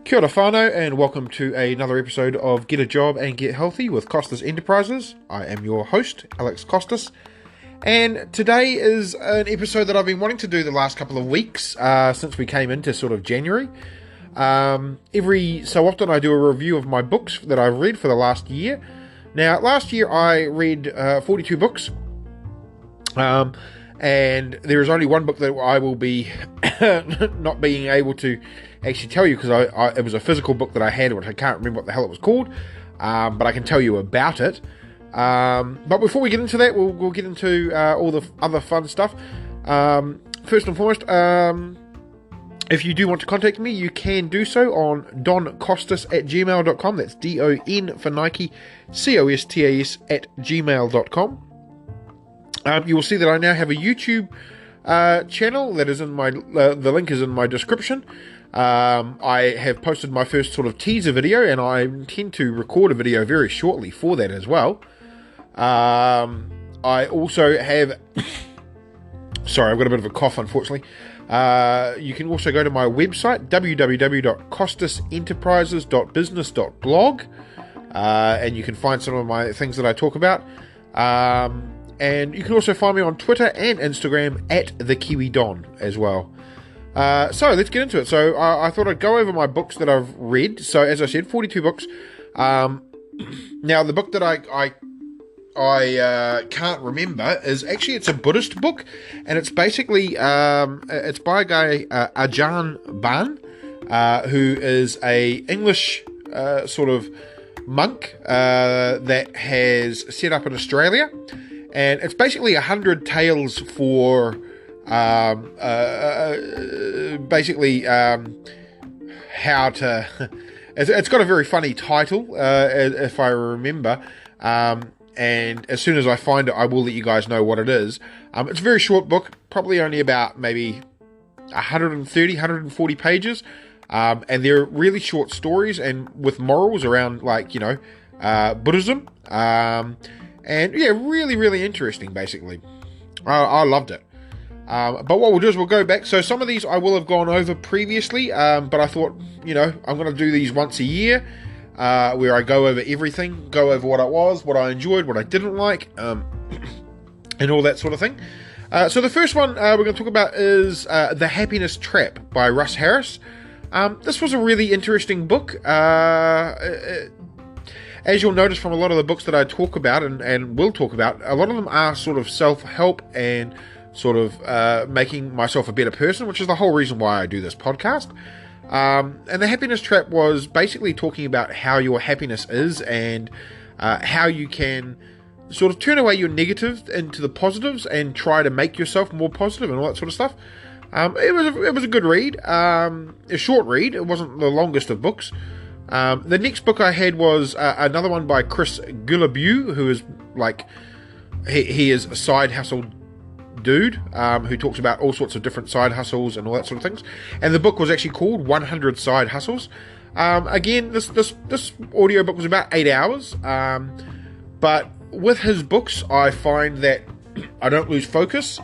Kia ora whānau, and welcome to another episode of Get a Job and Get Healthy with Costas Enterprises. I am your host, Alex Costas, and today is an episode that I've been wanting to do the last couple of weeks since we came into sort of January. Every so often I do a review of my books that I've read for the last year. Now, last year I read 42 books, and there is only one book that I will be not being able to actually tell you, because it was a physical book that I had, which I can't remember what the hell it was called, but I can tell you about it. But before we get into that, we'll get into all the other fun stuff. First and foremost, if you do want to contact me, you can do so on doncostas@gmail.com. That's DON for Nike, COSTAS @gmail.com. You will see that I now have a YouTube channel that is in my the link is in my description. I have posted my first sort of teaser video, and I intend to record a video very shortly for that as well. I also have sorry, I've got a bit of a cough, unfortunately. You can also go to my website, www.costasenterprises.business.blog, and you can find some of my things that I talk about. And you can also find me on Twitter and Instagram @thekiwidon as well. So let's get into it. So I thought I'd go over my books that I've read. So as I said, 42 books. Now the book that I can't remember is actually, it's a Buddhist book, and it's basically it's by a guy, Ajahn Ban, who is a English sort of monk that has set up in Australia, and it's basically 100 tales for basically how to it's got a very funny title, if I remember, and as soon as I find it, I will let you guys know what it is. It's a very short book, probably only about maybe 130, 140 pages, and they're really short stories and with morals around, like, Buddhism, and yeah, really, really interesting, basically. I loved it. But what we'll do is we'll go back. So some of these I will have gone over previously, but I thought, I'm going to do these once a year, where I go over everything, go over what it was, what I enjoyed, what I didn't like, and all that sort of thing. So the first one we're going to talk about is The Happiness Trap by Russ Harris. This was a really interesting book. As you'll notice from a lot of the books that I talk about and will talk about, a lot of them are sort of self-help and sort of making myself a better person, which is the whole reason why I do this podcast. And The Happiness Trap was basically talking about how your happiness is, and how you can sort of turn away your negatives into the positives and try to make yourself more positive and all that sort of stuff. It was a good read, a short read. It wasn't the longest of books. The next book I had was another one by Chris Guillebeau, who is like, he is a side hustle dude, who talks about all sorts of different side hustles and all that sort of things. And the book was actually called 100 Side Hustles. Again, this audio book was about 8 hours. But with his books, I find that I don't lose focus.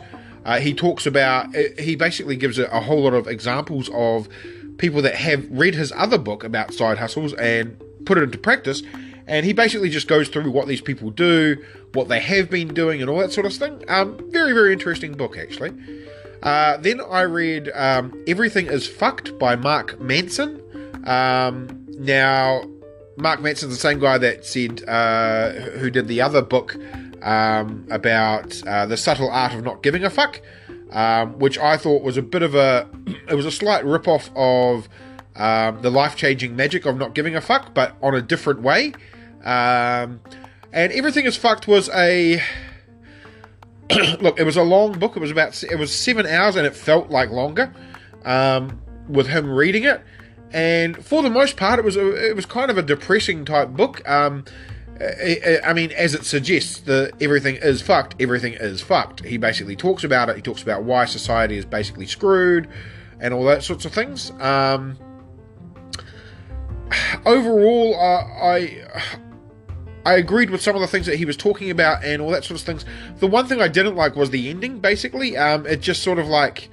He basically gives a whole lot of examples of people that have read his other book about side hustles and put it into practice, and he basically just goes through what these people do, what they have been doing, and all that sort of thing. Very, very interesting book, actually. Then I read Everything is Fucked by Mark Manson. Now, Mark Manson's the same guy that said, who did the other book about The Subtle Art of Not Giving a Fuck, which I thought was it was a slight rip-off of The Life-Changing Magic of Not Giving a Fuck, but on a different way. And Everything is Fucked was look, it was a long book. It was 7 hours, and it felt like longer, with him reading it. And for the most part, it was kind of a depressing type book. I mean, as it suggests, everything is fucked. Everything is fucked. He basically talks about it. He talks about why society is basically screwed and all that sorts of things. Overall, I agreed with some of the things that he was talking about and all that sort of things. The one thing I didn't like was the ending, basically. It just sort of like...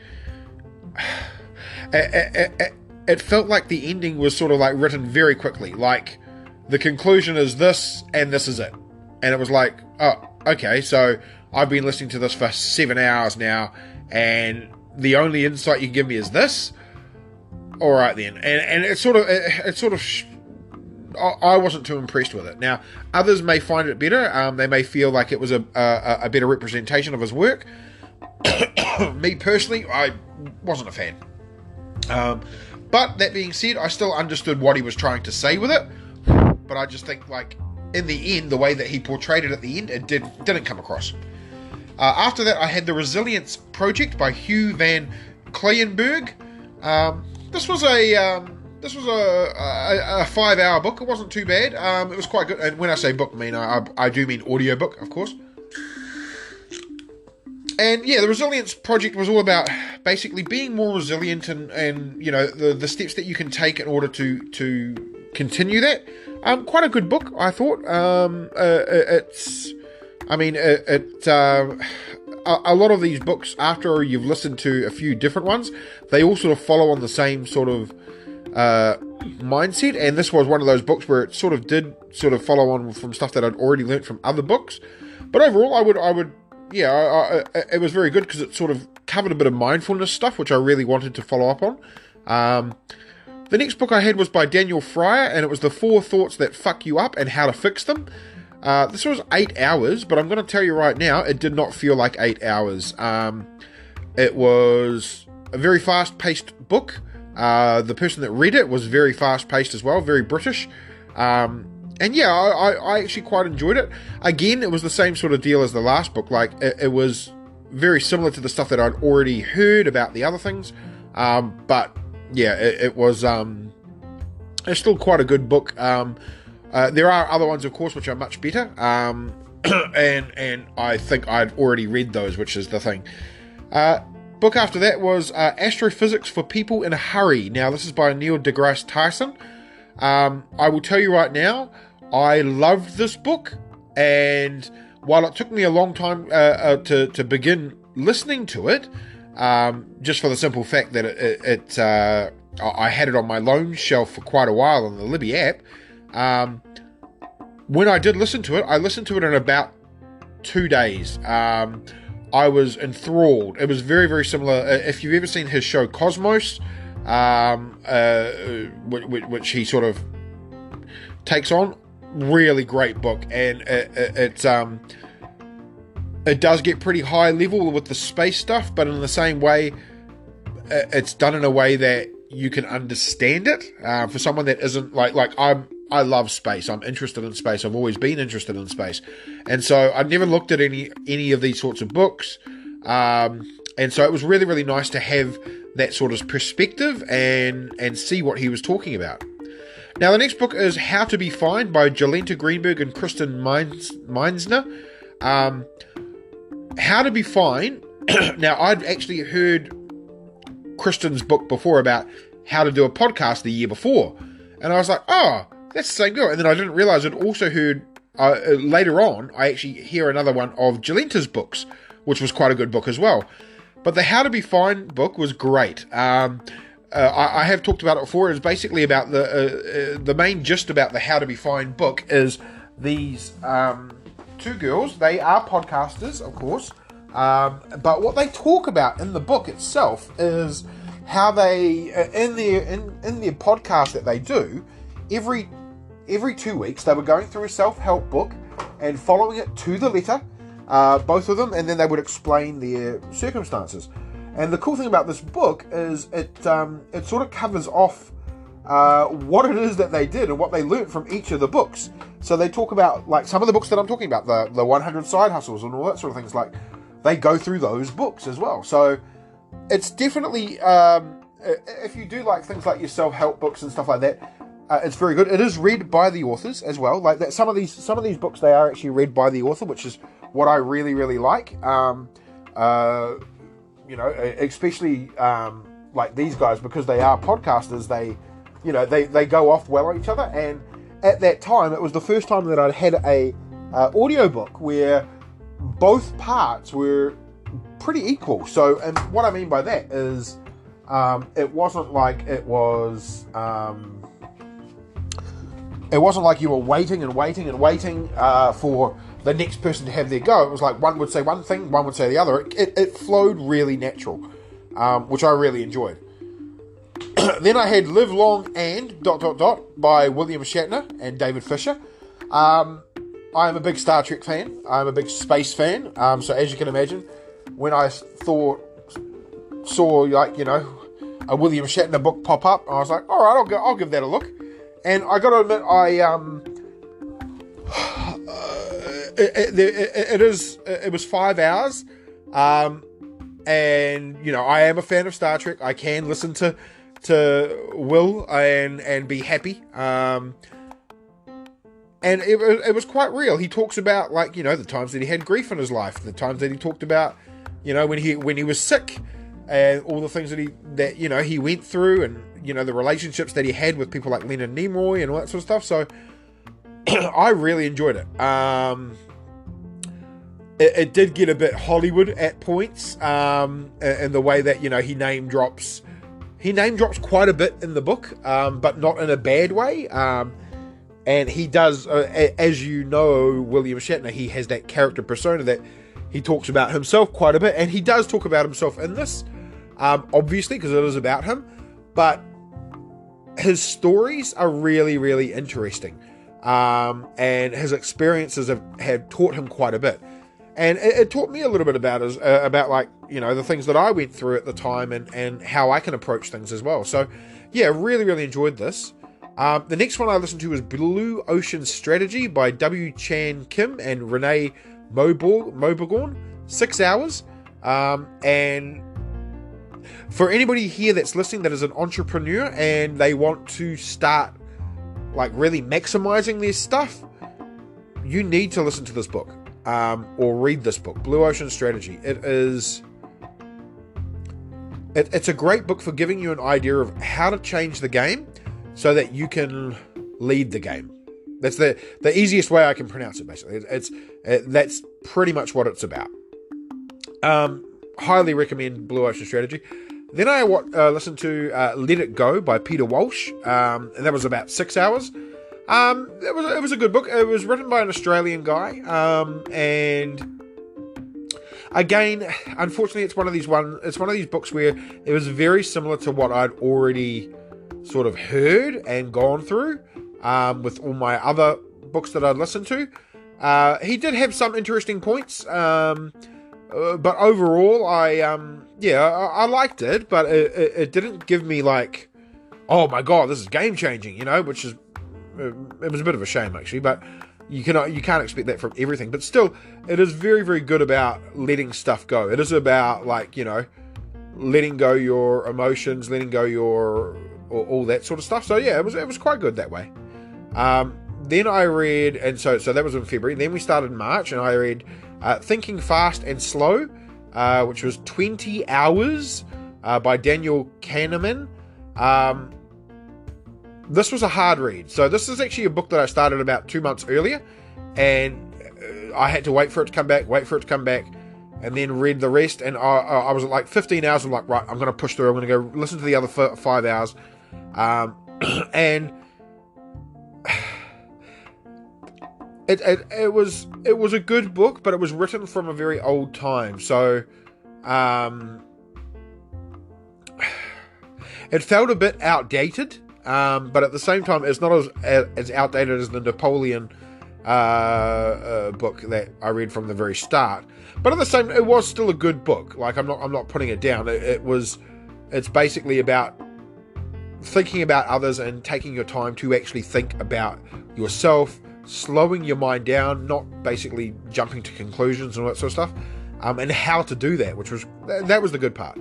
it felt like the ending was sort of like written very quickly. Like, the conclusion is this, and this is it. And it was like, oh, okay, so I've been listening to this for 7 hours now, and the only insight you can give me is this? All right then. And I wasn't too impressed with it. Now, others may find it better. They may feel like it was a better representation of his work. Me personally, I wasn't a fan. But that being said, I still understood what he was trying to say with it. But I just think, like, in the end, the way that he portrayed it at the end, it didn't come across. After that, I had The Resilience Project by Hugh Van Kleyenberg. This was a 5-hour book. It wasn't too bad. It was quite good. And when I say book, I do mean audiobook, of course. And yeah, The Resilience Project was all about basically being more resilient and you know, the steps that you can take in order to continue that. Quite a good book, I thought. A lot of these books, after you've listened to a few different ones, they all sort of follow on the same sort of mindset, and this was one of those books where it sort of did sort of follow on from stuff that I'd already learnt from other books. But overall, it was very good because it sort of covered a bit of mindfulness stuff, which I really wanted to follow up on. The next book I had was by Daniel Fryer, and it was The 4 Thoughts That Fuck You Up and How to Fix Them. This was 8 hours, but I'm going to tell you right now, it did not feel like 8 hours. It was a very fast-paced book. The person that read it was very fast-paced as well, very British. And yeah, I actually quite enjoyed it. Again, it was the same sort of deal as the last book. Like, it was very similar to the stuff that I'd already heard about the other things. But yeah, it was it's still quite a good book. There are other ones, of course, which are much better. And I think I'd already read those, which is the thing. Book after that was Astrophysics for People in a Hurry. Now, this is by Neil deGrasse Tyson. I will tell you right now, I loved this book, and while it took me a long time to begin listening to it, just for the simple fact that I had it on my loan shelf for quite a while on the Libby app, when I did listen to it, I listened to it in about 2 days. I was enthralled. It was very, very similar. If you've ever seen his show Cosmos, which he sort of takes on, really great book, and it does get pretty high level with the space stuff, but in the same way, it's done in a way that you can understand it. For someone that isn't like I love space. I'm interested in space. I've always been interested in space, and so I've never looked at any of these sorts of books, and so it was really, really nice to have that sort of perspective and see what he was talking about. Now, the next book is How to Be Fine by Jolenta Greenberg and Kristen Meinsner. How to Be Fine. Now, I'd actually heard Kristen's book before about how to do a podcast the year before, and I was like, oh, that's the same girl. And then I didn't realize I'd also heard later on, I actually hear another one of Jolenta's books, which was quite a good book as well. But the How to Be Fine book was great. I have talked about it before. It's basically about the main gist about the How to Be Fine book is these two girls. They are podcasters, of course, but what they talk about in the book itself is how they in their podcast that they do every 2 weeks they were going through a self-help book and following it to the letter, both of them, and then they would explain their circumstances. And the cool thing about this book is it sort of covers off what it is that they did and what they learnt from each of the books. So they talk about, like, some of the books that I'm talking about, the 100 Side Hustles and all that sort of things. Like, they go through those books as well. So it's definitely, if you do like things like your self-help books and stuff like that, it's very good. It is read by the authors as well. Like that, some of these books, they are actually read by the author, which is what I really, really like. Especially like these guys, because they are podcasters. They go off well on each other. And at that time, it was the first time that I'd had a audiobook where both parts were pretty equal. So, and what I mean by that is It wasn't like it was. It wasn't like you were waiting and waiting and waiting for the next person to have their go. It was like one would say one thing, one would say the other. It flowed really natural, which I really enjoyed. Then I had Live Long and ... by William Shatner and David Fisher. I am a big Star Trek fan. I'm a big space fan. So as you can imagine, when I saw like, you know, a William Shatner book pop up, I was like, all right, I'll give that a look. And I got to admit, it was 5 hours, and you know, I am a fan of Star Trek. I can listen to Will and be happy, and it was quite real. He talks about, like, you know, the times that he had grief in his life, the times that he talked about, you know, when he was sick, and all the things that he went through, and you know, the relationships that he had with people like Leonard Nimoy and all that sort of stuff. So I really enjoyed it. It did get a bit Hollywood at points, in the way that, you know, he name drops quite a bit in the book, but not in a bad way. And he does, as you know, William Shatner, he has that character persona that he talks about himself quite a bit, and he does talk about himself in this, obviously, because it is about him, but his stories are really, really interesting, and his experiences have taught him quite a bit, and it taught me a little bit about like, you know, the things that I went through at the time, and how I can approach things as well. So yeah, really, really enjoyed this. The next one I listened to was Blue Ocean Strategy by W. Chan Kim and Renee Mobogorn. 6 hours, and for anybody here that's listening that is an entrepreneur and they want to start like really maximizing their stuff, you need to listen to this book, or read this book, Blue Ocean Strategy. It's a great book for giving you an idea of how to change the game so that you can lead the game. That's the easiest way I can pronounce it, basically. That's pretty much what it's about. Highly recommend Blue Ocean Strategy. Then I listened to Let It Go by Peter Walsh, and that was about 6 hours. It was a good book. It was written by an Australian guy, and again, unfortunately, it's one of these books where it was very similar to what I'd already sort of heard and gone through, with all my other books that I'd listened to. He did have some interesting points, but overall, I liked it, but it didn't give me like, oh my god, this is game changing, you know, which is, it was a bit of a shame actually, but you can't expect that from everything. But still, it is very, very good about letting stuff go. It is about, like, you know, letting go your emotions, letting go all that sort of stuff. So yeah, it was quite good that way. Then I read, and so that was in February. Then we started in March, and I read Thinking Fast and Slow, which was 20 Hours by Daniel Kahneman. This was a hard read. So this is actually a book that I started about 2 months earlier, and I had to wait for it to come back, and then read the rest. And I was at like 15 hours. I'm like, right, I'm going to push through. I'm going to go listen to the other 5 hours. And it was a good book, but it was written from a very old time. So it felt a bit outdated. But at the same time, it's not as outdated as the Napoleon book that I read from the very start. But at the same, it was still a good book. Like, I'm not putting it down. It's basically about thinking about others and taking your time to actually think about yourself, slowing your mind down, not basically jumping to conclusions and all that sort of stuff, and how to do that, that was the good part.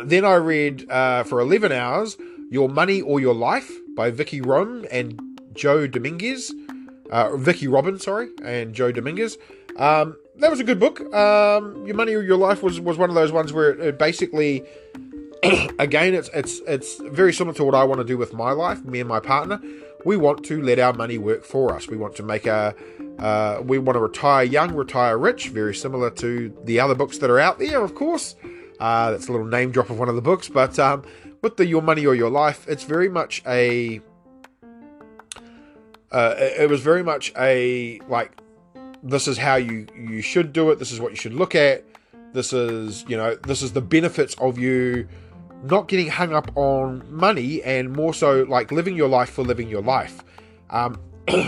Then I read for 11 hours. Your Money or Your Life by Vicky Robin and Joe Dominguez. And Joe Dominguez. That was a good book. Your Money or Your Life was one of those ones where it basically, again, it's very similar to what I want to do with my life. Me and my partner, we want to let our money work for us. We want to we want to retire young, retire rich. Very similar to the other books that are out there, of course. That's a little name drop of one of the books. But with the Your Money or Your Life, it's very much a... it was very much a, like, this is how you should do it. This is what you should look at. This is the benefits of you not getting hung up on money, and more so like living your life for living your life.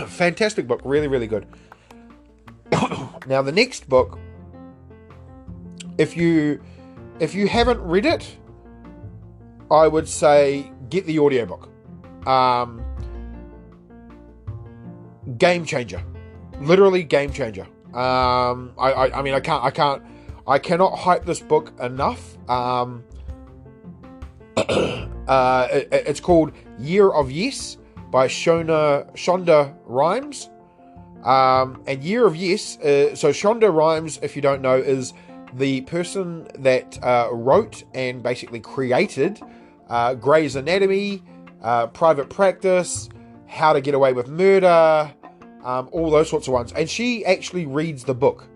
Fantastic book, really, really good. Now the next book, if you haven't read it, I would say get the audiobook. Game changer, literally game changer. I cannot hype this book enough. It's called Year of Yes by Shonda Rhimes. And Year of Yes, so Shonda Rhimes, if you don't know, is the person that wrote and basically created Grey's Anatomy, Private Practice, How to Get Away with Murder, all those sorts of ones. And she actually reads the book.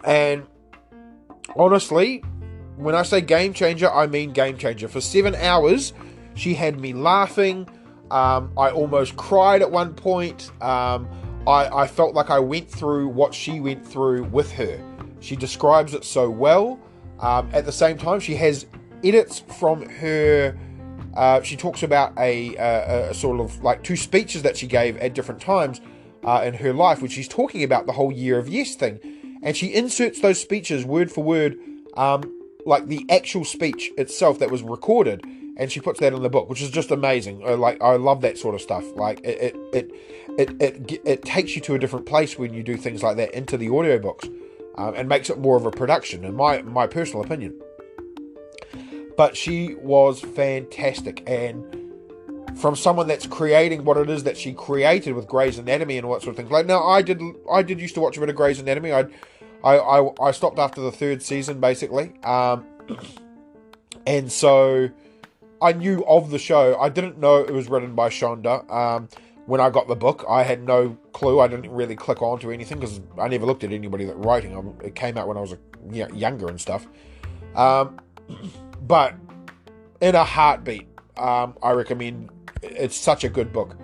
And honestly, when I say game changer, I mean game changer. For 7 hours, she had me laughing. I almost cried at one point. I felt like I went through what she went through with her. She describes it so well. At the same time, she has edits from her. She talks about a sort of like 2 speeches that she gave at different times in her life, which she's talking about the whole Year of Yes thing. And she inserts those speeches word for word, like the actual speech itself that was recorded, and she puts that in the book, which is just amazing. I love that sort of stuff. Like it takes you to a different place when you do things like that into the audiobooks, and makes it more of a production, in my personal opinion. But she was fantastic, and from someone that's creating what it is that she created with Grey's Anatomy and all that sort of things. Like, now I did used to watch a bit of Grey's Anatomy. I stopped after the 3rd season, basically. And so I knew of the show. I didn't know it was written by Shonda. When I got the book, I had no clue. I didn't really click on to anything because I never looked at anybody that writing. It came out when I was younger and stuff. But in a heartbeat, I recommend. It's such a good book.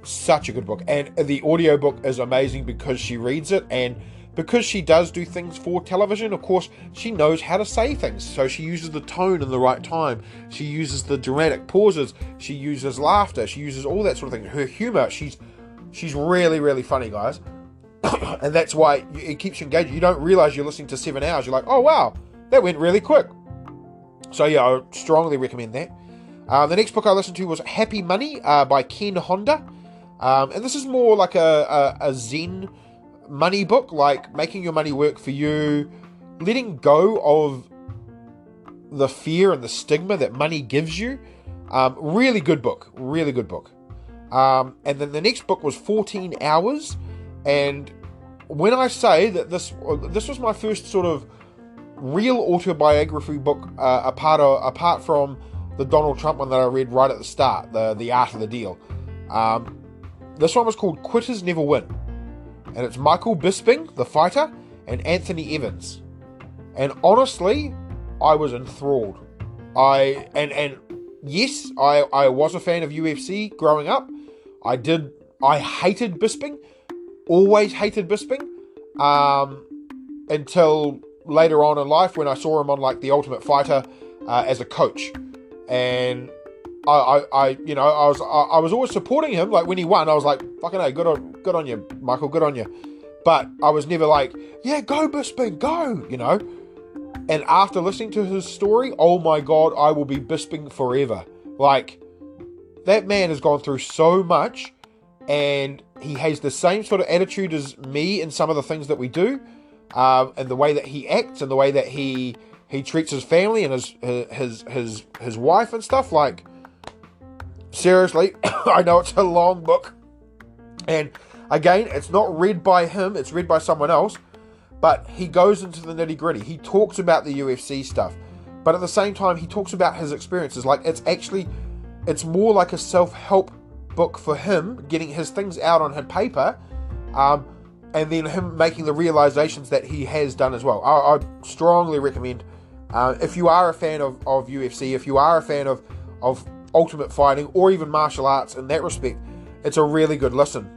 Such a good book. And the audiobook is amazing because she reads it, and because she does do things for television, of course, she knows how to say things. So she uses the tone in the right time. She uses the dramatic pauses. She uses laughter. She uses all that sort of thing. Her humor, she's really, really funny, guys. And that's why it keeps you engaged. You don't realize you're listening to 7 hours. You're like, oh, wow, that went really quick. So, yeah, I would strongly recommend that. The next book I listened to was Happy Money by Ken Honda. And this is more like a Zen money book, like making your money work for you, letting go of the fear and the stigma that money gives you. Really good book. Really good book. And then the next book was 14 Hours. And when I say that this was my first sort of real autobiography book, apart from the Donald Trump one that I read right at the start, the Art of the Deal. This one was called Quitters Never Win. And it's Michael Bisping, the fighter, and Anthony Evans. And honestly, I was enthralled. Yes, I was a fan of UFC growing up. I hated Bisping. Always hated Bisping. Until later on in life when I saw him on like The Ultimate Fighter as a coach. And I was always supporting him. Like when he won, I was like, fucking hey, good on you, Michael, good on you. But I was never like, yeah, go Bisping, go, And after listening to his story, oh my God, I will be Bisping forever. Like, that man has gone through so much, and he has the same sort of attitude as me in some of the things that we do, and the way that he acts, and the way that he treats his family and his wife and stuff. Like, seriously, I know it's a long book, and again, it's not read by him, it's read by someone else, but he goes into the nitty gritty. He talks about the UFC stuff, but at the same time, he talks about his experiences. Like, it's more like a self-help book for him, getting his things out on paper, and then him making the realizations that he has done as well. I strongly recommend If you are a fan of UFC, if you are a fan of ultimate fighting or even martial arts in that respect, it's a really good listen.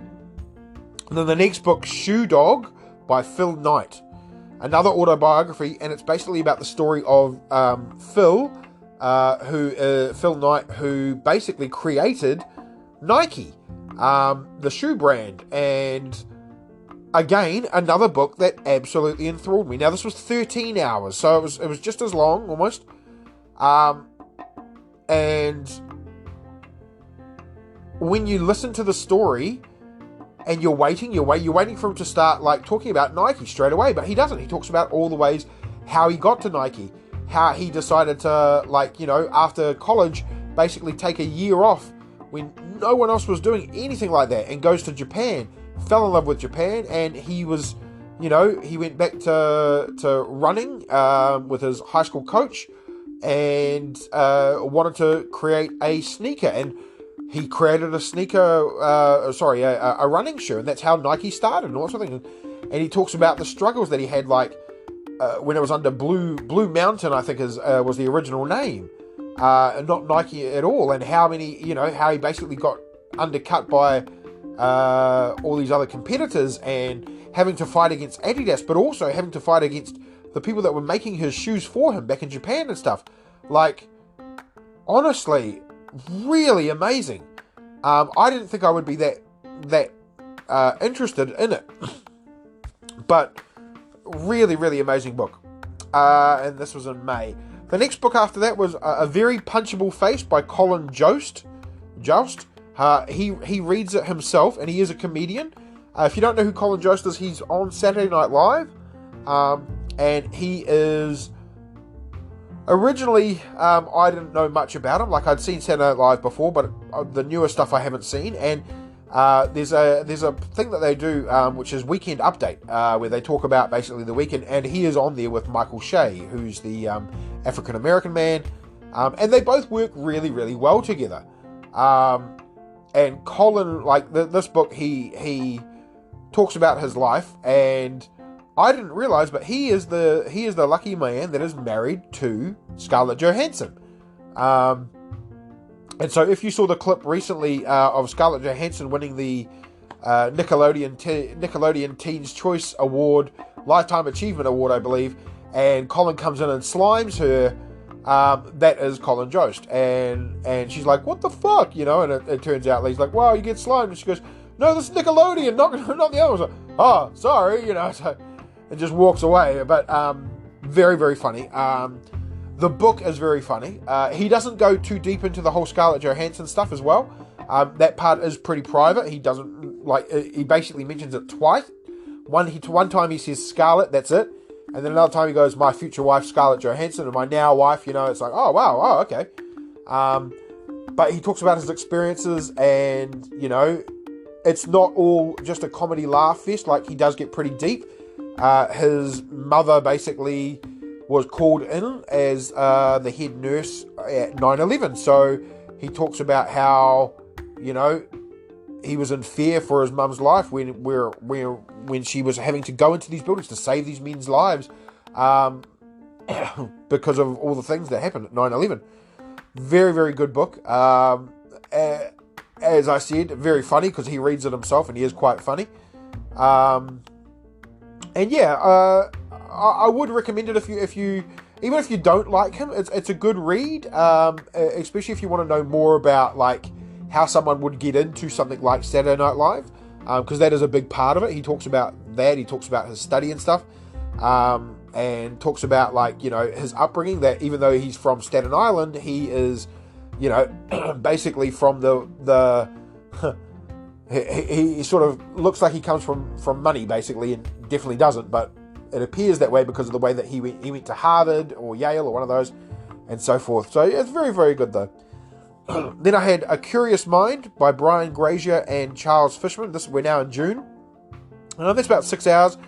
And then the next book, Shoe Dog by Phil Knight. Another autobiography, and it's basically about the story of Phil Knight, who basically created Nike, the shoe brand. And again, another book that absolutely enthralled me. Now, this was 13 hours, so it was just as long, almost. And when you listen to the story, and you're waiting for him to start like talking about Nike straight away, but he doesn't. He talks about all the ways how he got to Nike, how he decided to, like, you know, after college, basically take a year off when no one else was doing anything like that, and goes to Japan, fell in love with Japan, and he was, you know, he went back to running with his high school coach, and wanted to create a sneaker, and he created a running shoe, and that's how Nike started and all that sort of thing. And he talks about the struggles that he had, like when it was under Blue Mountain, I think was the original name, and not Nike at all, and how he basically got undercut by all these other competitors, and having to fight against Adidas, but also having to fight against the people that were making his shoes for him back in Japan and stuff. Like, honestly, really amazing. I didn't think I would be that interested in it, but really, really amazing book. And this was in May. The next book after that was A Very Punchable Face by Colin Jost. He reads it himself, and he is a comedian. If you don't know who Colin Jost is, he's on Saturday Night Live, and he is originally, I didn't know much about him. Like, I'd seen Saturday Night Live before, but the newer stuff I haven't seen. And there's a thing that they do, which is Weekend Update, where they talk about basically the weekend, and he is on there with Michael Shea, who's the African American man, and they both work really, really well together. And Colin, like this book, he talks about his life, and I didn't realize, but he is the lucky man that is married to Scarlett Johansson. And so if you saw the clip recently of Scarlett Johansson winning the Nickelodeon Teen's Choice Award, Lifetime Achievement Award, I believe, and Colin comes in and slimes her, that is Colin Jost. And she's like, what the fuck? You know, and it turns out he's like, wow, you get slimed. And she goes, no, this is Nickelodeon, not the other one. Like, oh, sorry, you know, so it just walks away. But very, very funny. The book is very funny. He doesn't go too deep into the whole Scarlett Johansson stuff as well. That part is pretty private. He doesn't, like, he basically mentions it twice. One time he says Scarlett, that's it. And then another time he goes, my future wife, Scarlett Johansson, and my now wife, you know, it's like, oh, wow, oh, okay. But he talks about his experiences, and, you know, it's not all just a comedy laugh fest. Like, he does get pretty deep. His mother basically was called in as the head nurse at 9/11. So he talks about how, you know, he was in fear for his mum's life when she was having to go into these buildings to save these men's lives, because of all the things that happened at 9/11. Very, very good book. As I said, very funny because he reads it himself and he is quite funny. And yeah, I would recommend it if you even if you don't like him. It's a good read, especially if you want to know more about like how someone would get into something like Saturday Night Live, because that is a big part of it. He talks about that. He talks about his study and stuff, and talks about, like, you know, his upbringing, that even though he's from Staten Island, he is, you know, basically from the he sort of looks like he comes from money, basically, and definitely doesn't, but it appears that way because of the way that he went to Harvard or Yale or one of those, and so forth. So it's very, very good, though. Then I had A Curious Mind by Brian Grazier and Charles Fishman. We're now in June. That's about 6 hours.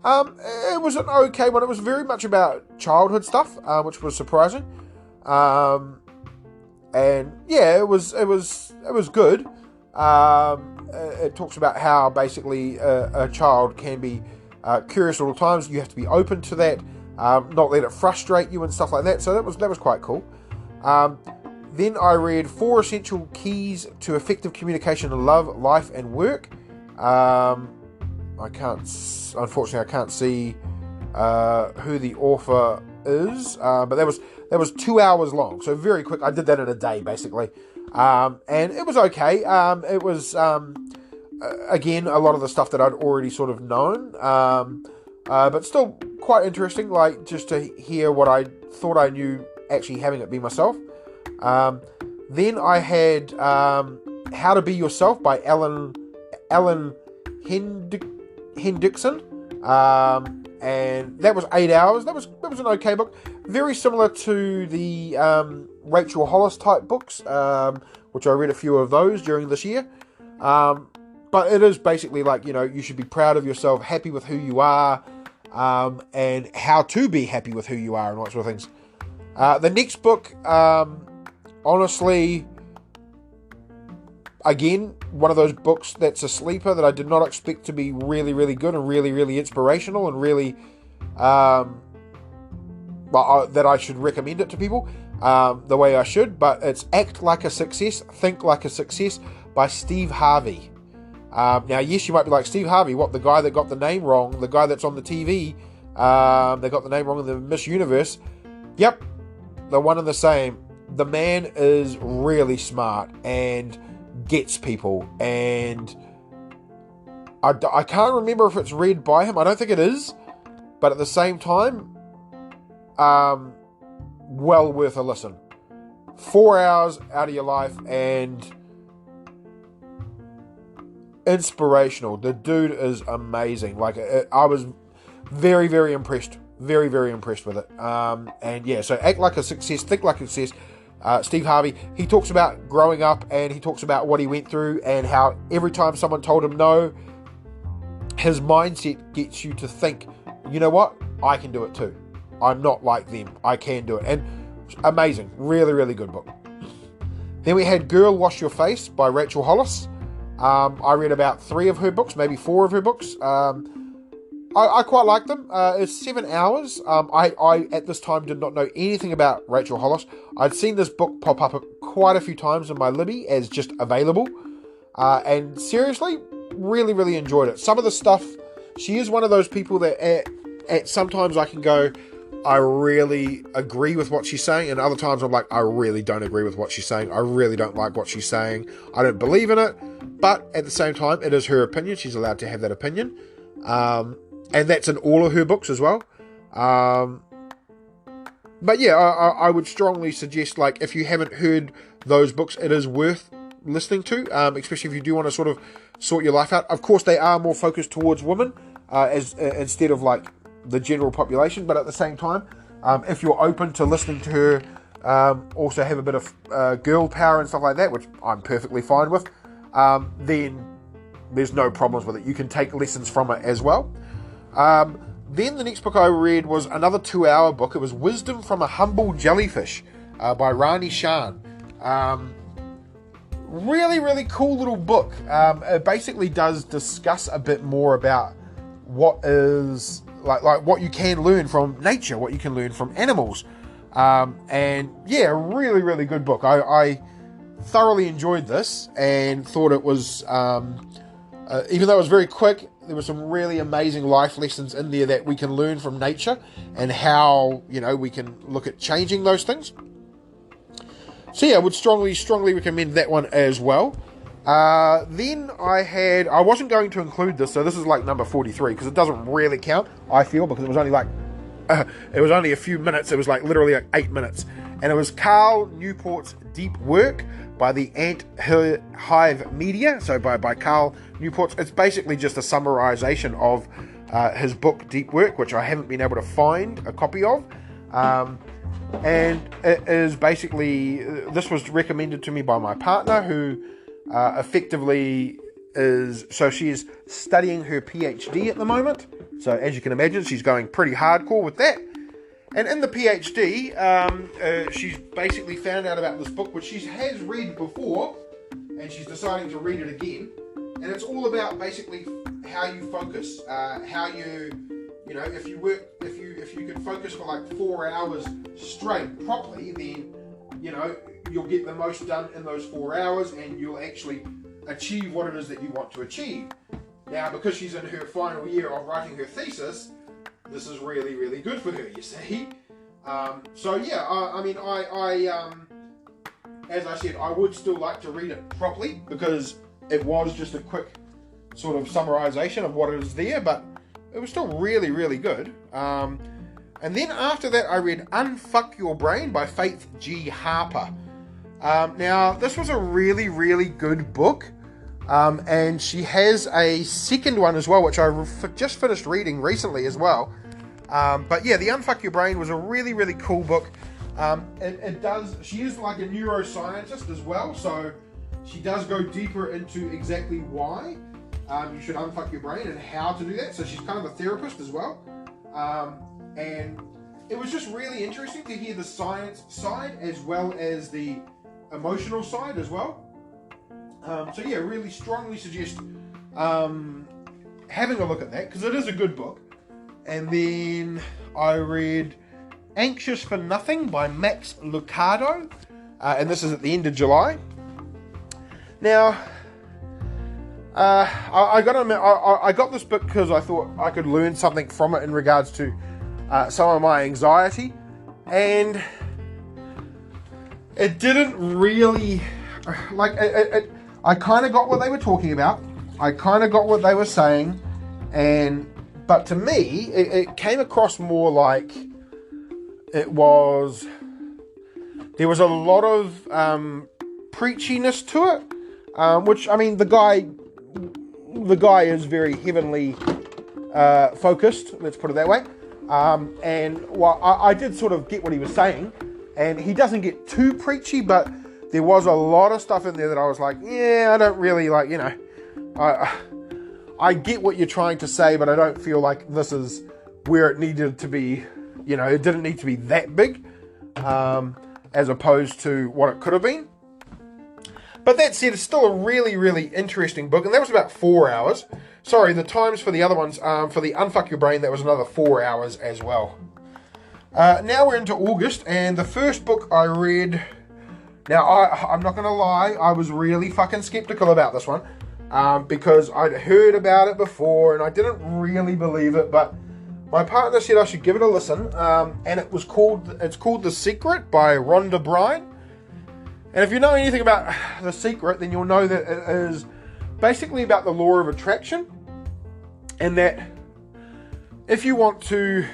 It was an okay one. It was very much about childhood stuff, which was surprising. And yeah, it was good. It talks about how basically a child can be curious at all times. You have to be open to that. not let it frustrate you and stuff like that. So that was quite cool. Then I read 4 Essential Keys to Effective Communication in Love, Life, and Work. Unfortunately, I can't see who the author is, but that was 2 hours long, so very quick. I did that in a day, basically, and it was okay. It was again a lot of the stuff that I'd already sort of known, but still quite interesting. Like just to hear what I thought I knew, actually having it be myself. Then I had How to Be Yourself by Ellen Hendrickson, and that was 8 hours. That was an okay book, very similar to the Rachel Hollis type books, which I read a few of those during this year. But it is basically like, you should be proud of yourself, happy with who you are, and how to be happy with who you are and all that sort of things. The next book, honestly, again, one of those books that's a sleeper that I did not expect to be really, really good and really, really inspirational and really that I should recommend it to people the way I should. But it's Act Like a Success, Think Like a Success by Steve Harvey. Now, yes, you might be like, Steve Harvey, what, the guy that got the name wrong, the guy that's on the TV, they got the name wrong in the Miss Universe. Yep, the one and the same. The man is really smart and gets people, and I can't remember if it's read by him. I don't think it is, but at the same time, well worth a listen. 4 hours out of your life and inspirational. The dude is amazing. Like, I was very, very impressed. Very, very impressed with it. And yeah, so Act Like a Success, Think Like a Success. Steve Harvey, he talks about growing up, and he talks about what he went through and how every time someone told him no, his mindset gets you to think, you know what, I can do it too. I'm not like them. I can do it. And amazing. Really, really good book. Then we had Girl, Wash Your Face by Rachel Hollis. I read about 3 of her books, maybe 4 of her books. I quite like them. It's 7 hours. I at this time did not know anything about Rachel Hollis. I'd seen this book pop up quite a few times in my Libby as just available. And seriously, really, really enjoyed it. Some of the stuff, she is one of those people that at sometimes I can go, I really agree with what she's saying, and other times I'm like, I really don't agree with what she's saying. I really don't like what she's saying. I don't believe in it. But at the same time, it is her opinion. She's allowed to have that opinion. And that's in all of her books as well. But yeah, I would strongly suggest, like, if you haven't heard those books, it is worth listening to, especially if you do want to sort of sort your life out. Of course, they are more focused towards women instead of like the general population. But at the same time, if you're open to listening to her, also have a bit of girl power and stuff like that, which I'm perfectly fine with, then there's no problems with it. You can take lessons from it as well. Then the next book I read was another 2-hour book. It was Wisdom from a Humble Jellyfish by Rani Shan. Really, really cool little book. It basically does discuss a bit more about what is like what you can learn from nature, what you can learn from animals. And yeah, really, really good book. I thoroughly enjoyed this and thought it was, even though it was very quick, there were some really amazing life lessons in there that we can learn from nature and how, we can look at changing those things. So yeah, I would strongly recommend that one as well. Then I wasn't going to include this, so this is like number 43, because it doesn't really count, I feel, because it was only a few minutes. It was like literally like 8 minutes. And it was Carl Newport's Deep Work by the Ant Hive Media. So by Carl Newport. It's basically just a summarization of his book Deep Work, which I haven't been able to find a copy of. And it is basically, this was recommended to me by my partner, who effectively she is studying her PhD at the moment. So as you can imagine, she's going pretty hardcore with that. And in the PhD, she's basically found out about this book, which she has read before, and she's deciding to read it again. And it's all about basically how you focus, how you, if you if you can focus for like 4 hours straight properly, then you'll get the most done in those 4 hours, and you'll actually achieve what it is that you want to achieve. Now, because she's in her final year of writing her thesis, this is really, really good for her, you see. So yeah, as I said, I would still like to read it properly, because it was just a quick sort of summarization of what is there, but it was still really, really good. And then after that, I read Unfuck Your Brain by Faith G. Harper. Now, this was a really, really good book. And she has a second one as well, which I just finished reading recently as well. But yeah, the Unfuck Your Brain was a really, really cool book. She is like a neuroscientist as well, so she does go deeper into exactly why you should unfuck your brain and how to do that. So she's kind of a therapist as well. And it was just really interesting to hear the science side as well as the emotional side as well. So yeah, really strongly suggest having a look at that, because it is a good book. And then I read Anxious for Nothing by Max Lucado, and this is at the end of July. Now, I got to admit, I got this book because I thought I could learn something from it in regards to some of my anxiety, and it didn't really, like, I kind of got what they were talking about, I kind of got what they were saying, but to me, it came across more like there was a lot of preachiness to it, which, I mean, the guy is very heavenly focused, let's put it that way. And well, I did sort of get what he was saying, and he doesn't get too preachy, but there was a lot of stuff in there that I was like, yeah, I don't really like, I get what you're trying to say, but I don't feel like this is where it needed to be. It didn't need to be that big, as opposed to what it could have been. But that said, it's still a really, really interesting book, and that was about 4 hours. Sorry, the times for the other ones, for the Unfuck Your Brain, that was another 4 hours as well. Now we're into August, and the first book I read... Now, I'm not going to lie, I was really fucking skeptical about this one, because I'd heard about it before, and I didn't really believe it, but my partner said I should give it a listen, and it's called The Secret by Rhonda Byrne. And if you know anything about The Secret, then you'll know that it is basically about the law of attraction, and that if you want to,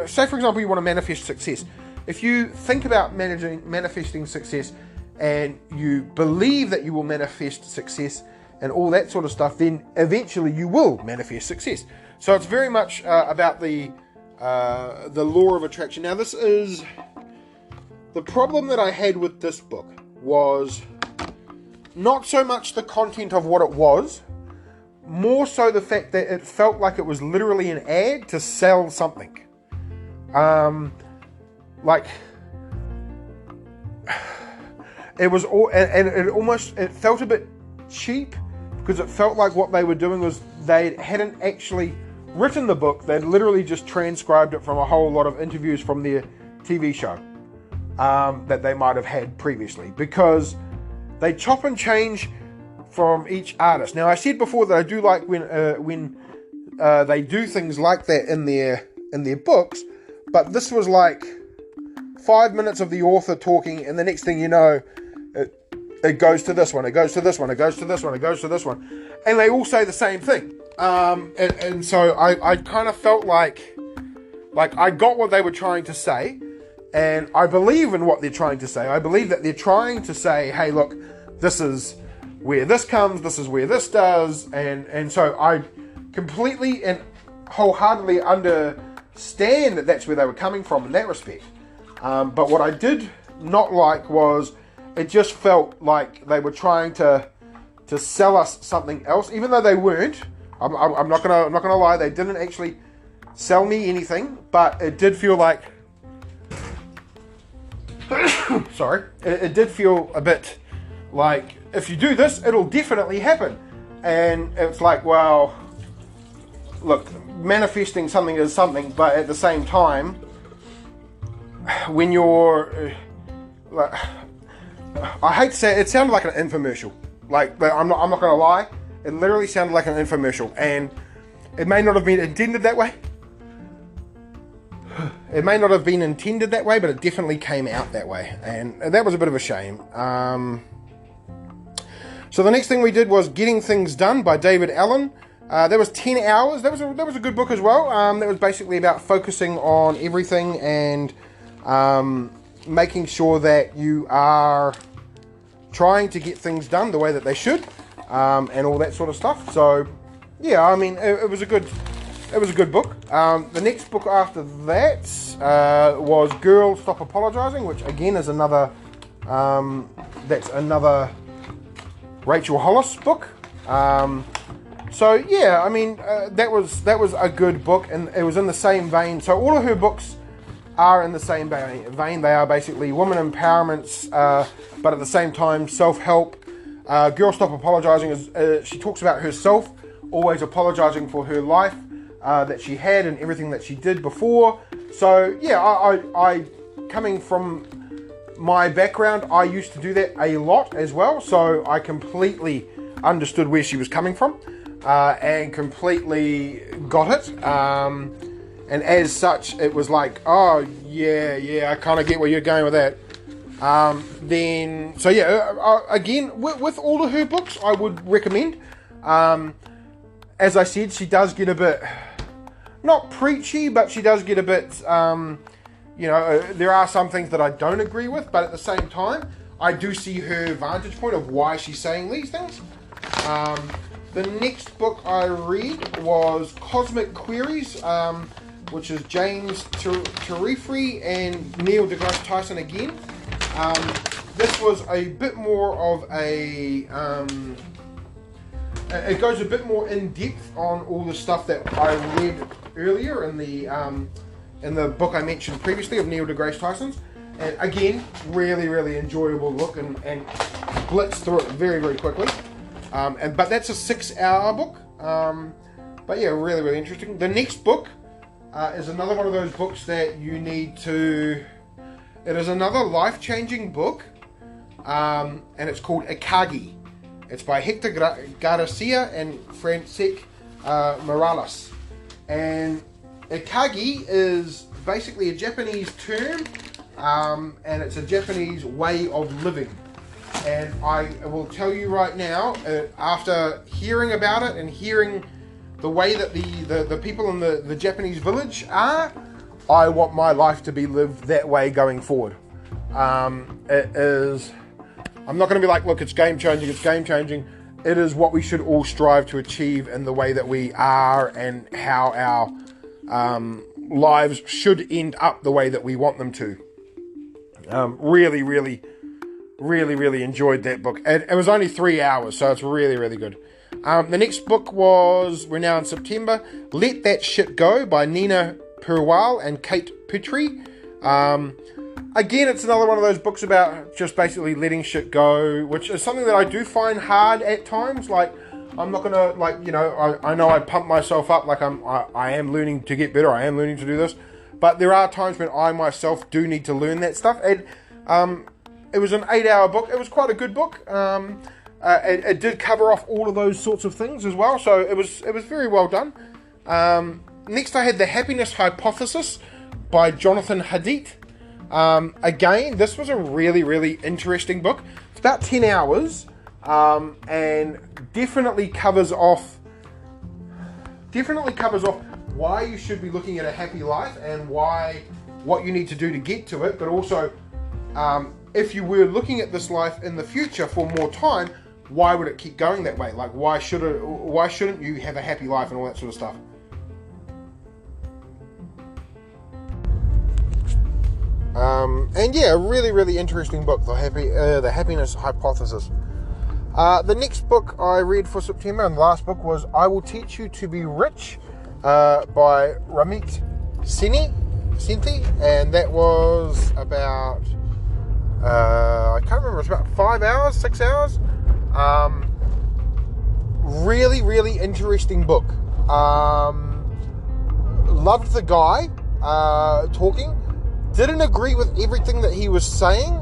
say for example, you want to manifest success. If you think about manifesting success, and you believe that you will manifest success and all that sort of stuff, then eventually you will manifest success. So it's very much about the law of attraction. Now, this is the problem that I had with this book was not so much the content of what it was, more so the fact that it felt like it was literally an ad to sell something. Like, it was all, and it felt a bit cheap, because it felt like what they were doing was they hadn't actually written the book, they'd literally just transcribed it from a whole lot of interviews from their TV show that they might have had previously, because they chop and change from each artist. Now, I said before that I do like when they do things like that in their books, but this was like 5 minutes of the author talking, and the next thing you know, it goes to this one, it goes to this one, it goes to this one, it goes to this one, and they all say the same thing. And so I kind of felt like I got what they were trying to say, and I believe in what they're trying to say. I believe that they're trying to say, hey, look, this is where this comes, this is where this does, and so I completely and wholeheartedly understand that that's where they were coming from in that respect. But what I did not like was it just felt like they were trying to sell us something else, even though they weren't. I'm not gonna lie, they didn't actually sell me anything, but it did feel like sorry, it did feel a bit like, if you do this, it'll definitely happen. And it's like, well, look, manifesting something is something, but at the same time, when you're, like, I hate to say it, it sounded like an infomercial. Like, I'm not going to lie, it literally sounded like an infomercial, and it may not have been intended that way. It may not have been intended that way, but it definitely came out that way, and that was a bit of a shame. So the next thing we did was Getting Things Done by David Allen. That was 10 hours. That was a good book as well. That was basically about focusing on everything and making sure that you are trying to get things done the way that they should, and all that sort of stuff. So yeah, I mean, it was a good book. The next book after that was Girl Stop Apologizing, which again is another that's another Rachel Hollis book. So yeah, I mean, that was a good book, and it was in the same vein. So all of her books are in the same vein. They are basically women empowerments, but at the same time self-help. Girl Stop Apologizing is she talks about herself always apologizing for her life that she had and everything that she did before. So yeah, I coming from my background, I used to do that a lot as well, so I completely understood where she was coming from, and completely got it, and as such it was like, oh yeah, I kind of get where you're going with that. Then so yeah, again with all of her books I would recommend. As I said, she does get a bit, not preachy, but she does get a bit, there are some things that I don't agree with, but at the same time, I do see her vantage point of why she's saying these things. The next book I read was Cosmic Queries, which is James Tarifri and Neil deGrasse Tyson again. This was a bit more of a... it goes a bit more in depth on all the stuff that I read earlier in the book I mentioned previously of Neil deGrasse Tyson's. And again, really, really enjoyable look, and blitz through it very, very quickly. But that's a 6-hour book. But yeah, really, really interesting. The next book is another one of those books that you need to... It is another life-changing book, and it's called Ikagi. It's by Hector Garcia and Francesc Morales. And Ikagi is basically a Japanese term, and it's a Japanese way of living. And I will tell you right now, after hearing about it and hearing the way that the people in the Japanese village are, I want my life to be lived that way going forward. It is... I'm not going to be like, look, it's game changing. It is what we should all strive to achieve in the way that we are, and how our lives should end up the way that we want them to. Really, really, really, really enjoyed that book. It was only 3 hours, so it's really, really good. The next book was, we're now in September, Let That Shit Go by Nina Purwal and Kate Petrie. Again, it's another one of those books about just basically letting shit go, which is something that I do find hard at times. Like, I'm not going to, I know I pump myself up, like I am learning to get better, I am learning to do this, but there are times when I myself do need to learn that stuff. And it was an 8-hour book. It was quite a good book. It did cover off all of those sorts of things as well, so it was very well done. Next I had The Happiness Hypothesis by Jonathan Haidt. Again, this was a really, really interesting book. It's about 10 hours, and definitely covers off why you should be looking at a happy life and what you need to do to get to it, but also if you were looking at this life in the future for more time, why would it keep going that way? Like, why shouldn't you have a happy life and all that sort of stuff? And yeah, a really, really interesting book, The Happiness Hypothesis. The next book I read for September, and the last book, was I Will Teach You to Be Rich by Ramit Sethi, and that was about, I can't remember, it was about 5 hours, 6 hours. Really, really interesting book. loved the guy talking. Didn't agree with everything that he was saying,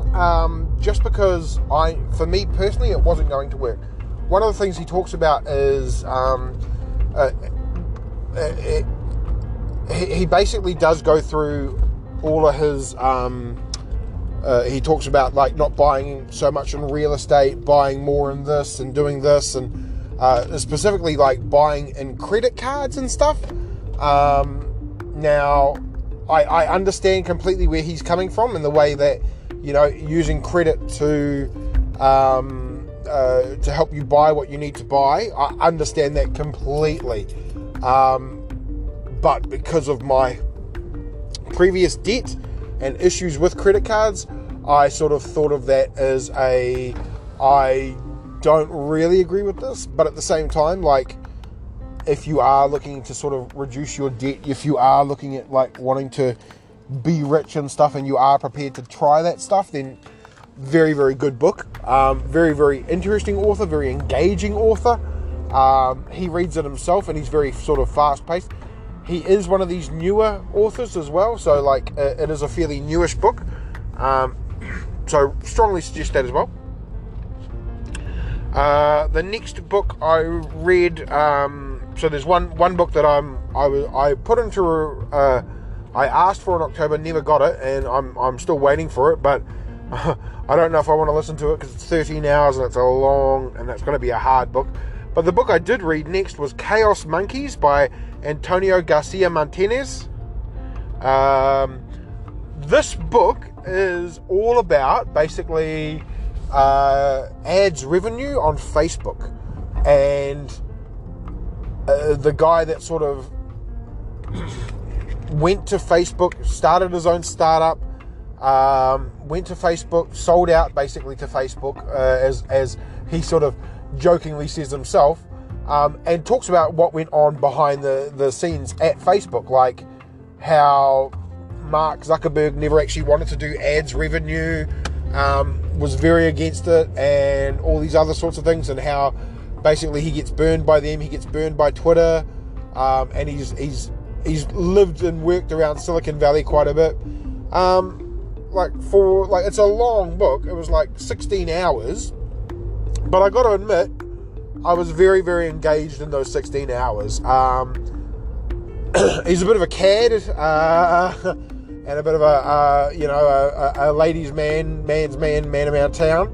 just because for me personally, it wasn't going to work. One of the things he talks about is he basically does go through all of his. He talks about like not buying so much in real estate, buying more in this and doing this, and specifically like buying in credit cards and stuff. Now, I understand completely where he's coming from in the way that, you know, using credit to help you buy what you need to buy. I understand that completely. But because of my previous debt and issues with credit cards, I sort of thought of that as I don't really agree with this, but at the same time, like, if you are looking to sort of reduce your debt, if you are looking at like wanting to be rich and stuff, and you are prepared to try that stuff, then very, very good book. Very, very interesting author, very engaging author. He reads it himself, and he's very sort of fast-paced. He is one of these newer authors as well, so like it is a fairly newish book. So strongly suggest that as well. The next book I read, so there's one book that I put into I asked for in October, never got it, and I'm still waiting for it, but I don't know if I want to listen to it because it's 13 hours and it's a long, and that's going to be a hard book. But the book I did read next was Chaos Monkeys by Antonio Garcia Martinez. This book is all about basically ads revenue on Facebook, and the guy that sort of went to Facebook, started his own startup, went to Facebook, sold out basically to Facebook, as he sort of jokingly says himself, and talks about what went on behind the scenes at Facebook, like how Mark Zuckerberg never actually wanted to do ads revenue, was very against it, and all these other sorts of things, and how basically he gets burned by them, he gets burned by Twitter, and he's lived and worked around Silicon Valley quite a bit. It's a long book. It was like 16 hours, but I got to admit, I was very, very engaged in those 16 hours. He's a bit of a cad, and a bit of a ladies' man's man around town,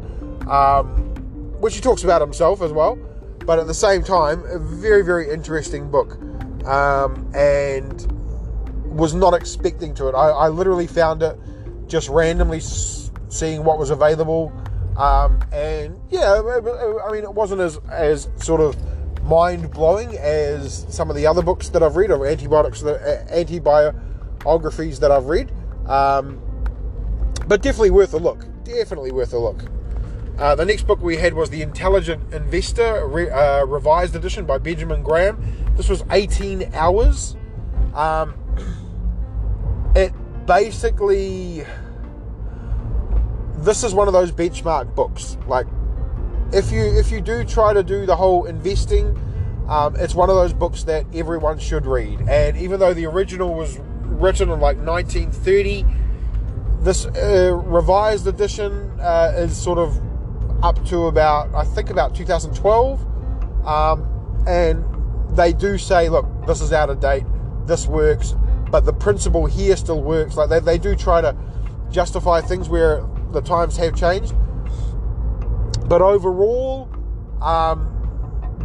which he talks about himself as well. But at the same time, a very, very interesting book, and was not expecting to it. I literally found it just randomly seeing what was available, and yeah, I mean, it wasn't as sort of mind-blowing as some of the other books that I've read, or antibiographies that I've read, but definitely worth a look. The next book we had was The Intelligent Investor, revised edition by Benjamin Graham. This was 18 hours. It basically, this is one of those benchmark books. Like, if you do try to do the whole investing, it's one of those books that everyone should read. And even though the original was written in like 1930, this revised edition is sort of up to about 2012, and they do say, look, this is out of date, this works, but the principle here still works. Like, they do try to justify things where the times have changed, but overall,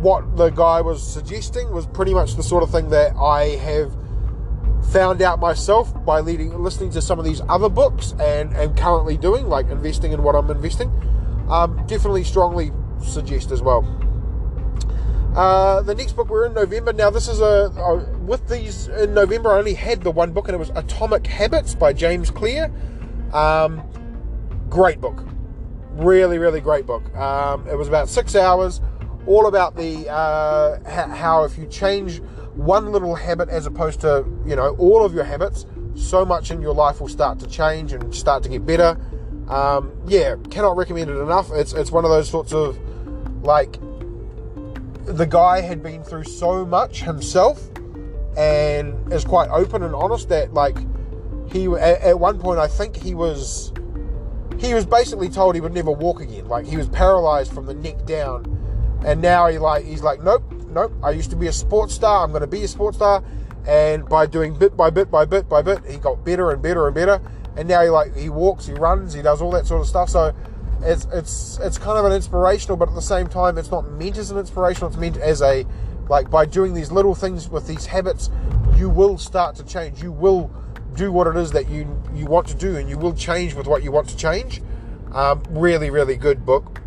what the guy was suggesting was pretty much the sort of thing that I have found out myself by listening to some of these other books and currently doing, like investing in what I'm investing. Definitely strongly suggest as well. The next book, we're in November. Now, this is with these in November, I only had the one book, and it was Atomic Habits by James Clear. Great book. Really, really great book. It was about 6 hours, all about the how if you change one little habit as opposed to, all of your habits, so much in your life will start to change and start to get better. Cannot recommend it enough. It's one of those sorts of, like, the guy had been through so much himself, and is quite open and honest that, like, he at one point, I think he was basically told he would never walk again. Like, he was paralyzed from the neck down, and now he's like, nope, I used to be a sports star, I'm going to be a sports star. And by doing bit by bit, he got better and better and better, and now he walks, he runs, he does all that sort of stuff. So it's kind of an inspirational, but at the same time, it's not meant as an inspirational. It's meant as a, like, by doing these little things with these habits, you will start to change. You will do what it is that you want to do, and you will change with what you want to change. Really, really good book.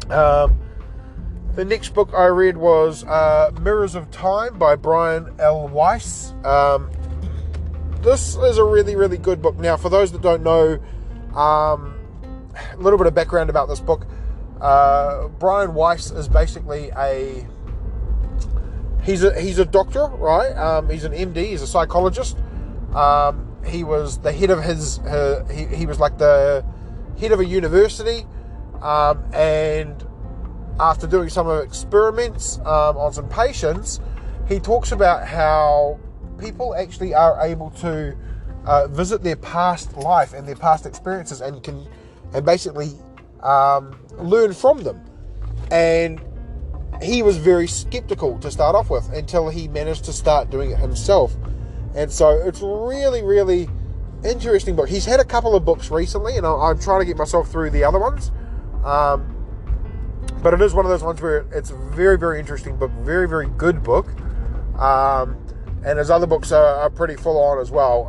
The next book I read was Mirrors of Time by Brian L. Weiss. This is a really, really good book. Now, for those that don't know, a little bit of background about this book. Brian Weiss is basically he's a doctor, right? He's an MD, he's a psychologist. He was the head of he was like the head of a university, and after doing some experiments on some patients, he talks about how people actually are able to visit their past life and their past experiences and basically learn from them. And he was very skeptical to start off with until he managed to start doing it himself. And so it's really, really interesting book. He's had a couple of books recently, and I'm trying to get myself through the other ones. But it is one of those ones where it's a very, very interesting book, very, very good book. And his other books are pretty full on as well.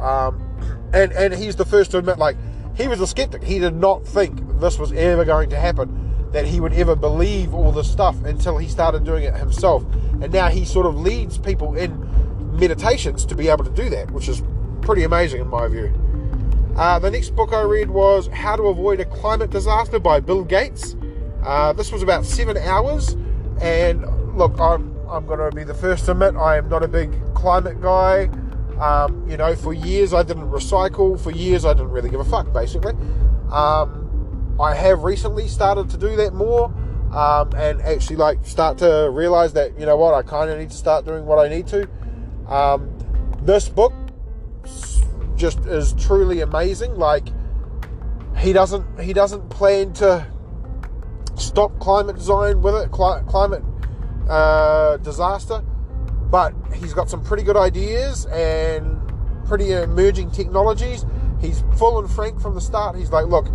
And he's the first to admit, like, he was a skeptic. He did not think this was ever going to happen, that he would ever believe all this stuff until he started doing it himself. And now he sort of leads people in meditations to be able to do that, which is pretty amazing in my view. The next book I read was How to Avoid a Climate Disaster by Bill Gates. This was about 7 hours, and look, I'm going to be the first to admit I am not a big climate guy. For years I didn't recycle. For years I didn't really give a fuck, basically. I have recently started to do that more, and actually start to realize that, you know what, I kind of need to start doing what I need to. This book just is truly amazing. Like, he doesn't plan to stop climate design with it, climate disaster, but he's got some pretty good ideas and pretty emerging technologies. He's full and frank from the start. He's like, look,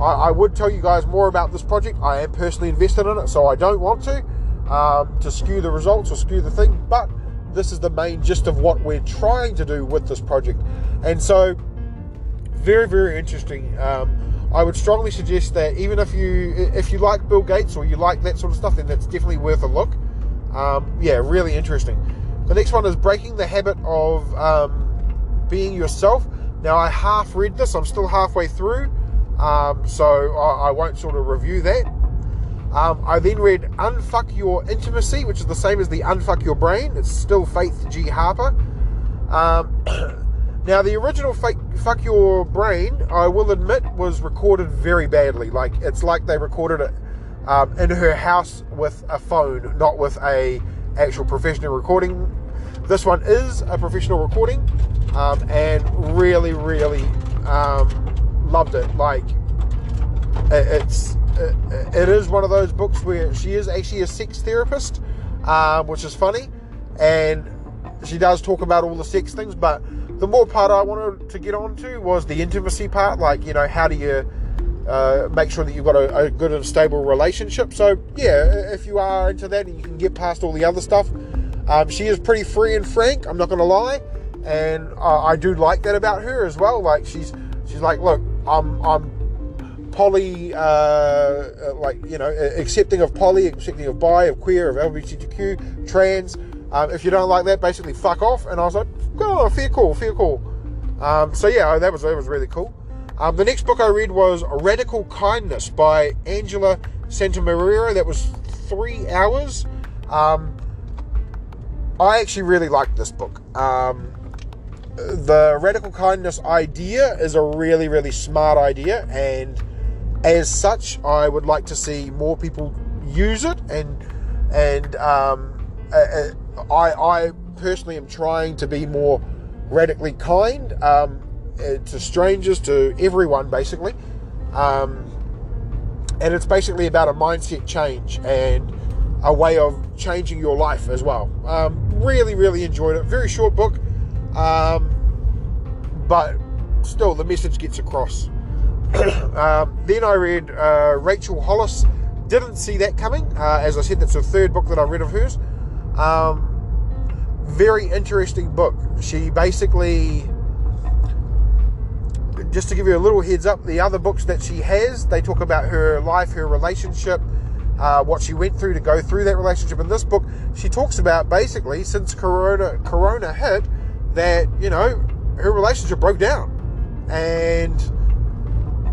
I would tell you guys more about this project. I am personally invested in it, so I don't want to skew the results or skew the thing, but this is the main gist of what we're trying to do with this project. And so, very, very interesting. I would strongly suggest that even if you like Bill Gates or you like that sort of stuff, then that's definitely worth a look. Really interesting. The next one is Breaking the Habit of Being Yourself. Now, I half read this. I'm still halfway through, so I won't sort of review that. I then read Unfuck Your Intimacy, which is the same as the Unfuck Your Brain. It's still Faith G. Harper. Now, the original Fuck Your Brain, I will admit, was recorded very badly. Like, it's like they recorded it in her house with a phone, not with a actual professional recording. This one is a professional recording, and really, really loved it. Like, it is one of those books where she is actually a sex therapist, which is funny, and she does talk about all the sex things, but the more part I wanted to get onto was the intimacy part. Like, you know, how do you make sure that you've got a good and stable relationship? So yeah, if you are into that and you can get past all the other stuff, she is pretty free and frank, I'm not going to lie, and I do like that about her as well. Like, she's like, look, I'm poly, accepting of poly, accepting of bi, of queer, of LGBTQ, trans. If you don't like that, basically fuck off. And I was like, oh, fair call. So yeah, that was really cool. The next book I read was Radical Kindness by Angela Santamaria. That was 3 hours. I actually really liked this book. The radical kindness idea is a really, really smart idea, and as such, I would like to see more people use it. And I personally am trying to be more radically kind to strangers, to everyone, basically. And it's basically about a mindset change and a way of changing your life as well. Really, really enjoyed it. Very short book, but still the message gets across. Then I read Rachel Hollis. Didn't see that coming. As I said, that's the third book that I read of hers. Very interesting book. She basically, just to give you a little heads up, the other books that she has, they talk about her life, her relationship, what she went through to go through that relationship. In this book, she talks about basically since Corona hit, that, you know, her relationship broke down, and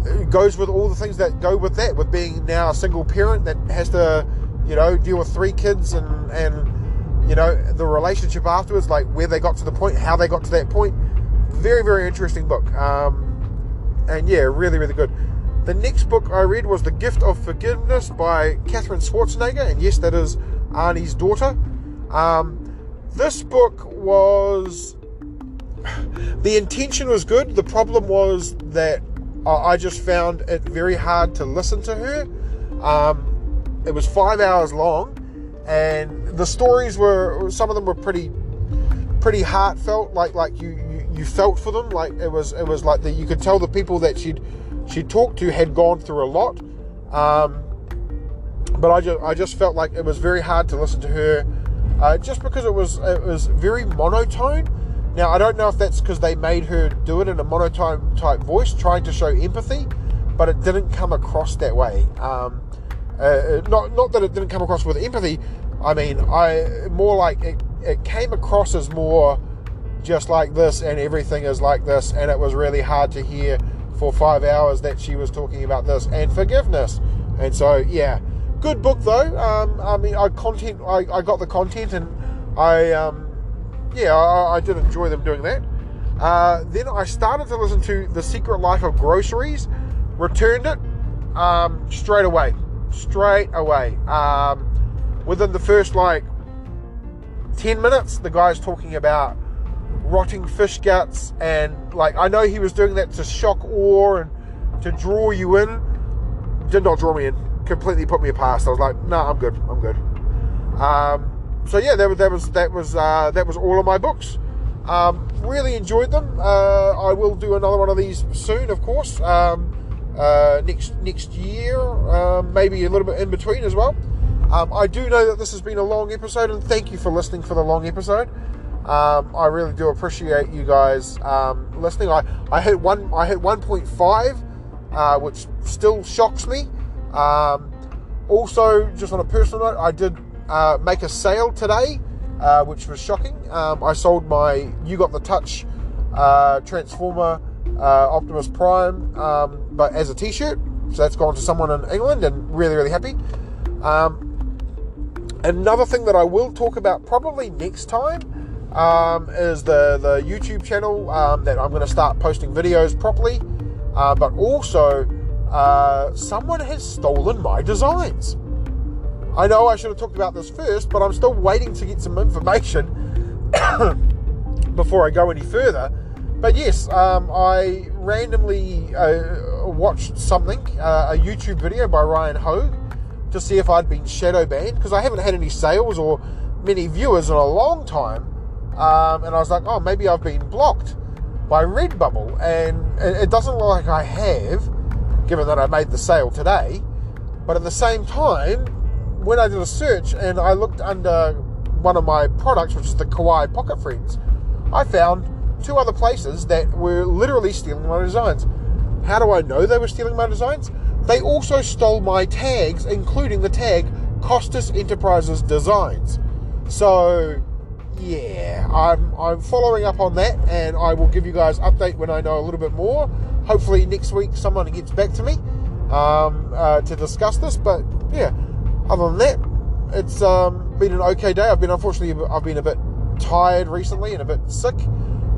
it goes with all the things that go with that, with being now a single parent that has to, you know, deal with 3 kids and you know, the relationship afterwards, like where they got to the point, how they got to that point. Very, very interesting book. And yeah, really, really good. The next book I read was The Gift of Forgiveness by Catherine Schwarzenegger, and yes, that is Arnie's daughter. This book was, the intention was good. The problem was that I just found it very hard to listen to her. It was 5 hours long, and the stories were, some of them were pretty heartfelt. Like you felt for them. Like it was like that. You could tell the people that she'd talked to had gone through a lot. But I just felt like it was very hard to listen to her, just because it was very monotone. Now, I don't know if that's because they made her do it in a monotone type voice, trying to show empathy, but it didn't come across that way. Not that it didn't come across with empathy. I mean, more like it came across as more just like this, and everything is like this, and it was really hard to hear for 5 hours that she was talking about this and forgiveness. And so, yeah, good book though. I mean, I got the content, and I did enjoy them doing that. Then I started to listen to The Secret Life of Groceries. Returned it straight away. Within the first 10 minutes, the guy's talking about rotting fish guts, and I know he was doing that to shock awe and to draw you in. Did not draw me in. Completely put me past. I was like, no, I'm good. So yeah, that was all of my books. Really enjoyed them. I will do another one of these soon, of course. Next year, maybe a little bit in between as well. I do know that this has been a long episode, and thank you for listening for the long episode. I really do appreciate you guys listening. I hit 1.5, which still shocks me. Also, just on a personal note, I did make a sale today, which was shocking. I sold my You Got the Touch Transformer Optimus Prime, but as a t-shirt, so that's gone to someone in England, and really, really happy. Another thing that I will talk about probably next time is the YouTube channel that I'm going to start posting videos properly, but also someone has stolen my designs. I know I should have talked about this first, but I'm still waiting to get some information before I go any further. But yes, I randomly watched something, a YouTube video by Ryan Hogue, to see if I'd been shadow banned, because I haven't had any sales or many viewers in a long time. And I was like, oh, maybe I've been blocked by Redbubble. And it doesn't look like I have, given that I made the sale today. But at the same time, when I did a search and I looked under one of my products, which is the Kawaii Pocket Friends, I found 2 other places that were literally stealing my designs. How do I know they were stealing my designs? They also stole my tags, including the tag Costas Enterprises Designs. So yeah, I'm following up on that, and I will give you guys update when I know a little bit more. Hopefully next week someone gets back to me to discuss this. But yeah, other than that, it's been an okay day. I've been a bit tired recently and a bit sick.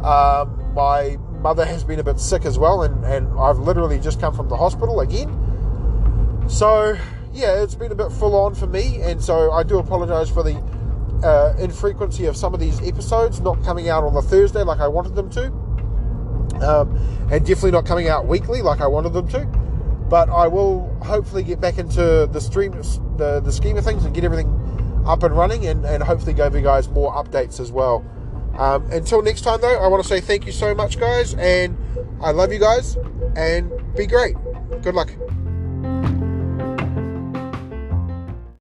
My mother has been a bit sick as well, and I've literally just come from the hospital again. So yeah, it's been a bit full on for me, and so I do apologise for the infrequency of some of these episodes not coming out on the Thursday like I wanted them to, and definitely not coming out weekly like I wanted them to. But I will hopefully get back into the scheme of things and get everything up and running, and hopefully give you guys more updates as well. Until next time, though, I want to say thank you so much, guys, and I love you guys, and be great. Good luck.